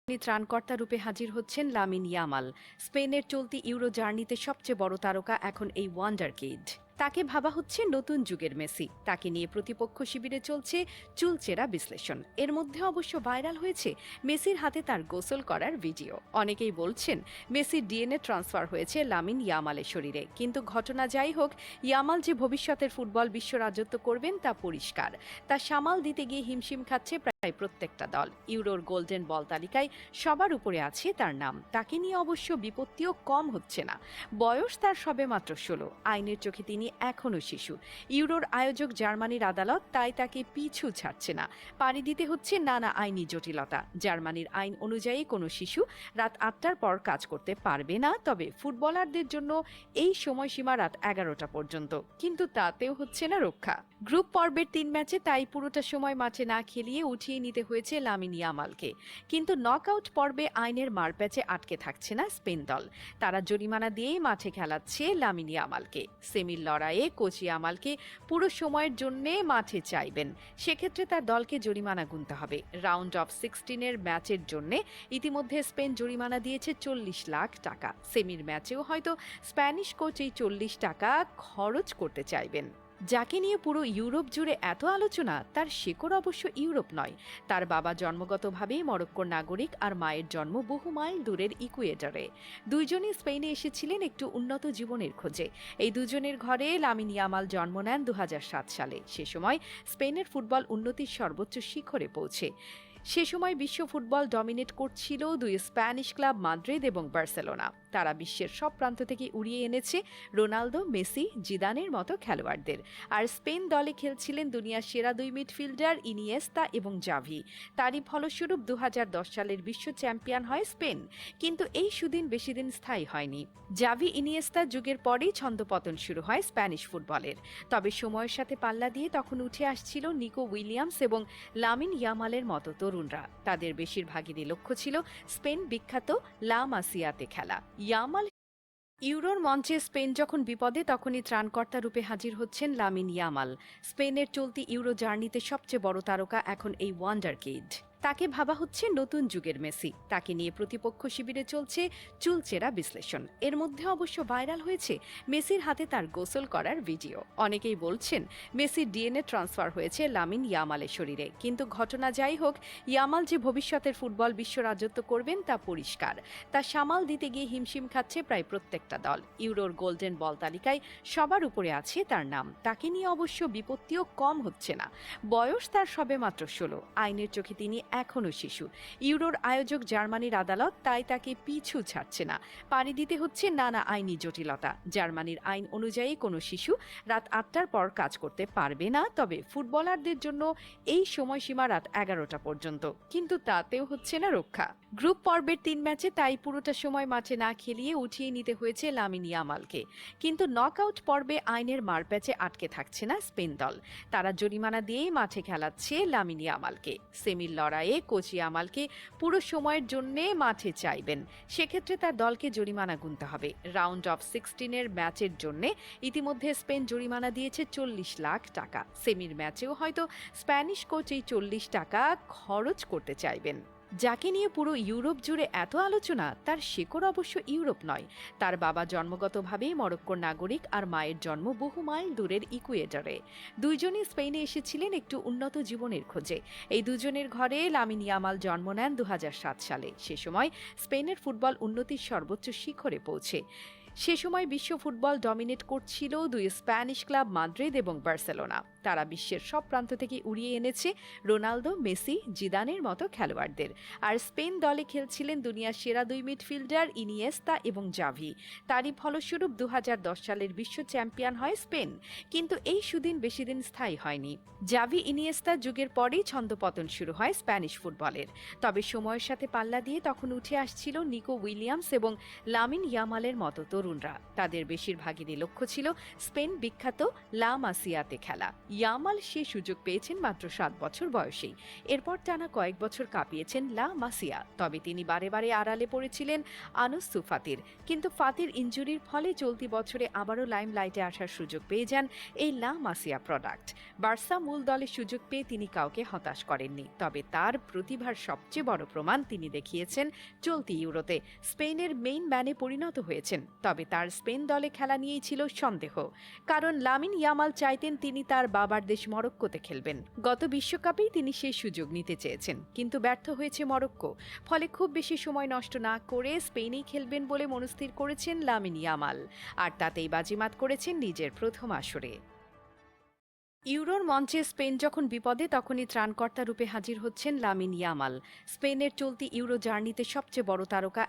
ত্রাণকর্তা রূপে হাজির হচ্ছেন লামিন ইয়ামাল। স্পেনের চলতি ইউরো জার্নিতে সবচেয়ে বড় তারকা এখন এই ওয়ান্ডার কিড। তাকে ভাবা হচ্ছে নতুন যুগের মেসি। তাকে নিয়ে প্রতিপক্ষ শিবিরে চলছে চুলচেরা বিশ্লেষণ। এর মধ্যে অবশ্য ভাইরাল হয়েছে মেসির হাতে তার গোসল করার ভিডিও। অনেকেই বলছেন মেসির ডিএনএ ট্রান্সফার হয়েছে লামিন ইয়ামালের শরীরে। কিন্তু ঘটনা যাই হোক, ইয়ামাল যে ভবিষ্যতের ফুটবল বিশ্ব রাজত্ব করবেন তা পরিষ্কার। তা সামাল দিতে গিয়ে হিমশিম খাচ্ছে প্রায় প্রত্যেকটা দল। ইউরোর গোল্ডেন বল তালিকায় সবার উপরে আছে তার নাম। তাকে নিয়ে অবশ্য বিপত্তিও কম হচ্ছে না। বয়স তার সবেমাত্র 16। আইনের চোখে তিনি এখনও শিশু। ইউরোর আয়োজক জার্মানির আদালত তাই তাকে পিছু ছাড়ছে না। পাড়ি দিতে হচ্ছে নানা আইনি জটিলতা। জার্মানির আইন অনুযায়ী কোনো শিশু রাত 8টার পর কাজ করতে পারবে না, তবে ফুটবলারদের জন্য এই সময়সীমা রাত 11টা পর্যন্ত। কিন্তু তাতেও হচ্ছে না রক্ষা। গ্রুপ পর্বের 3 ম্যাচে তাই পুরোটা সময় মাঠে না খেলিয়ে উঠিয়ে নিতে হয়েছে লামিন ইয়ামালকে। কিন্তু নকআউট পর্বে আইনের মারপ্যাচে আটকে থাকছে না স্পেন দল। তারা জরিমানা দিয়েই মাঠে খেলাচ্ছে লামিন ইয়ামালকে। সেমির লড়াইয়ে কোচ ইয়ামালকে পুরো সময়ের জন্য মাঠে চাইবেন। সেক্ষেত্রে তার দলকে জরিমানা গুনতে হবে। রাউন্ড অফ 16-এর ম্যাচের জন্য ইতিমধ্যে স্পেন জরিমানা দিয়েছে 40 লাখ টাকা। সেমির ম্যাচেও হয়তো স্প্যানিশ কোচ এই 40 টাকা খরচ করতে চাইবেন। যাকে নিয়ে পুরো ইউরোপ জুড়ে এত আলোচনা, তার শেকড় অবশ্য ইউরোপ নয়। তার বাবা জন্মগতভাবেই মরক্কোর নাগরিক আর মায়ের জন্ম বহু মাইল দূরের ইকুয়েডরে। দুইজনই স্পেনে এসেছিলেন একটু উন্নত জীবনের খোঁজে। এই দুজনের ঘরে লামিন ইয়ামাল জন্ম নেন 2007 সালে। সে সময় স্পেনের ফুটবল উন্নতির সর্বোচ্চ শিখরে পৌঁছে। সে সময় বিশ্ব ফুটবল ডমিনেট করছিল দুই স্প্যানিশ ক্লাব মাদ্রিদ এবং বার্সেলোনা। তারা বিশ্বের সব প্রান্ত থেকে উড়িয়ে এনেছে রোনালদো, মেসি, জিদানের মতো খেলোয়াড়দের। আর স্পেন দলে খেলছিলেন দুনিয়ার সেরা 2 মিডফিল্ডার ইনিয়েস্তা এবং জাভি। তারই ফলস্বরূপ 2010 সালের বিশ্ব চ্যাম্পিয়ন হয় স্পেন। কিন্তু এই সুদিন বেশিদিন স্থায়ী হয়নি। জাভি ইনিয়েস্তা যুগের পরেই ছন্দপতন শুরু হয় স্প্যানিশ ফুটবলের। তবে সময়ের সাথে পাল্লা দিয়ে তখন উঠে আসছিল নিকো উইলিয়ামস এবং লামিন ইয়ামালের মতো তরুণরা। তাদের বেশিরভাগেরই লক্ষ্য ছিল স্পেন বিখ্যাত লা মাসিয়াতে খেলা। ইয়ামাল ইউরোর মঞ্চে স্পেন যখন বিপদে, তখনই ত্রাণকর্তা রূপে হাজির হচ্ছেন লামিন ইয়ামাল। স্পেনের চলতি ইউরো জার্নিতে সবচেয়ে বড় তারকা এখন এই ওয়ান্ডার কিড। তাকে ভাবা হচ্ছে নতুন যুগের মেসি। তাকে নিয়ে প্রতিপক্ষ শিবিরে চলছে চুলচেরা বিশ্লেষণ। এর মধ্যে অবশ্য ভাইরাল হয়েছে মেসির হাতে তার গোসল করার ভিডিও। অনেকেই বলছেন মেসির ডিএনএ ট্রান্সফার হয়েছে লামিন ইয়ামালের শরীরে। কিন্তু ঘটনা যাই হোক, ইয়ামাল যে ভবিষ্যতের ফুটবল বিশ্ব রাজত্ব করবেন তা পরিষ্কার। তা সামাল দিতে গিয়ে হিমশিম খাচ্ছে প্রায় প্রত্যেকটা দল। ইউরোর গোল্ডেন বল তালিকায় সবার উপরে আছে তার নাম। তাকে নিয়ে অবশ্য বিপত্তিও কম হচ্ছে না। বয়স তার সবেমাত্র 16। আইনের চোখে তিনি এখনও শিশু। ইউরোর আয়োজক জার্মানির আদালত তাই তাকে পিছু ছাড়ছে না। পাড়ি দিতে হচ্ছে নানা আইনি জটিলতা। জার্মানির আইন অনুযায়ী কোনো শিশু রাত 8টার পর কাজ করতে পারবে না, তবে ফুটবলারদের জন্য এই সময়সীমা রাত 11টা পর্যন্ত। কিন্তু তাতেও হচ্ছে না রক্ষা। গ্রুপ পর্বের 3 ম্যাচে তাই পুরোটা সময় মাঠে না খেলিয়ে উঠিয়ে নিতে হয়েছে লামিন ইয়ামালকে। কিন্তু নকআউট পর্বে আইনের মারপ্যাচে আটকে থাকছে না স্পেন দল। তারা জরিমানা দিয়েই মাঠে খেলাচ্ছে লামিন ইয়ামালকে। সেমির লড়াইয়ে কোচ ইয়ামালকে পুরো সময়ের জন্য মাঠে চাইবেন। সেক্ষেত্রে তার দলকে জরিমানা গুনতে হবে। রাউন্ড অফ 16-এর ম্যাচের জন্য ইতিমধ্যে স্পেন জরিমানা দিয়েছে 40 লাখ টাকা। সেমির ম্যাচেও হয়তো স্প্যানিশ কোচ এই 40 টাকা খরচ করতে চাইবেন। যাকে নিয়ে পুরো ইউরোপ জুড়ে এত আলোচনা, তার শেকড় অবশ্য ইউরোপ নয়। তার বাবা জন্মগতভাবেই মরক্কোর নাগরিক আর মায়ের জন্ম বহু মাইল দূরের ইকুয়েডরে। দুইজনই স্পেনে এসেছিলেন একটু উন্নত জীবনের খোঁজে। এই দুজনের ঘরে লামিন ইয়ামাল জন্ম নেন 2007 সালে। সে সময় স্পেনের ফুটবল উন্নতির সর্বোচ্চ শিখরে পৌঁছে। সে সময় বিশ্ব ফুটবল ডমিনেট করছিল দুই স্প্যানিশ ক্লাব মাদ্রিদ এবং বার্সেলোনা। তারা বিশ্বের সব প্রান্ত থেকে উড়িয়ে এনেছে রোনালদো, মেসি, জিদানের মতো খেলোয়াড়দের। আর স্পেন দলে খেলছিলেন দুনিয়ার সেরা 2 মিডফিল্ডার ইনিয়েস্তা এবং জাভি। তারই ফলস্বরূপ 2010 সালের বিশ্ব চ্যাম্পিয়ন হয় স্পেন। কিন্তু এই সুদিন বেশিদিন স্থায়ী হয়নি। জাভি ইনিয়েস্তা যুগের পরেই ছন্দপতন শুরু হয় স্প্যানিশ ফুটবলের। তবে সময়ের সাথে পাল্লা দিয়ে তখন উঠে আসছিল নিকো উইলিয়ামস এবং লামিন ইয়ামালের মতো তরুণরা। তাদের বেশিরভাগেরই লক্ষ্য ছিল স্পেন বিখ্যাত লা মাসিয়াতে খেলা। ইয়ামাল সে সুযোগ পেয়েছেন মাত্র 7 বছর বয়সেই। এরপর টানা কয়েক বছর কাঁপিয়েছেন লা মাসিয়া, তবে তিনি বারে বারে আড়ালে পড়েছিলেন আনসু ফাতির। কিন্তু ফাতির ইনজুরির ফলে চলতি বছরে আবারও লাইমলাইটে আসার সুযোগ পেয়ে যান এই লা মাসিয়া প্রোডাক্ট। বার্সা মূল দলে সুযোগ পেয়ে তিনি কাউকে হতাশ করেননি, তবে তার প্রতিভার সবচেয়ে বড় প্রমাণ তিনি দেখিয়েছেন চলতি ইউরোতে। স্পেনের মেইন ম্যানে পরিণত হয়েছেন, তবে তার স্পেন দলে খেলা নিয়েই ছিল সন্দেহ, কারণ লামিন ইয়ামাল চাইতেন তিনি তার বাবার দেশ মরক্কোতে খেলবেন। গত বিশ্বকাপেই তিনি সেই সুযোগ নিতে চেয়েছেন, কিন্তু ব্যর্থ হয়েছে মরক্কো। ফলে খুব বেশি সময় নষ্ট না করে স্পেনেই খেলবেন বলে মনস্থির করেছেন লামিন ইয়ামাল, আর তাতেই বাজিমাত করেছেন নিজের প্রথম আসরে। ইউরোর মঞ্চে স্পেন যখন বিপদে, তখনই ত্রাণকর্তা রূপে হাজির হচ্ছেন লামিন ইয়ামাল। স্পেনের চলতি ইউরো জার্নিতে সবচেয়ে বড় তারকা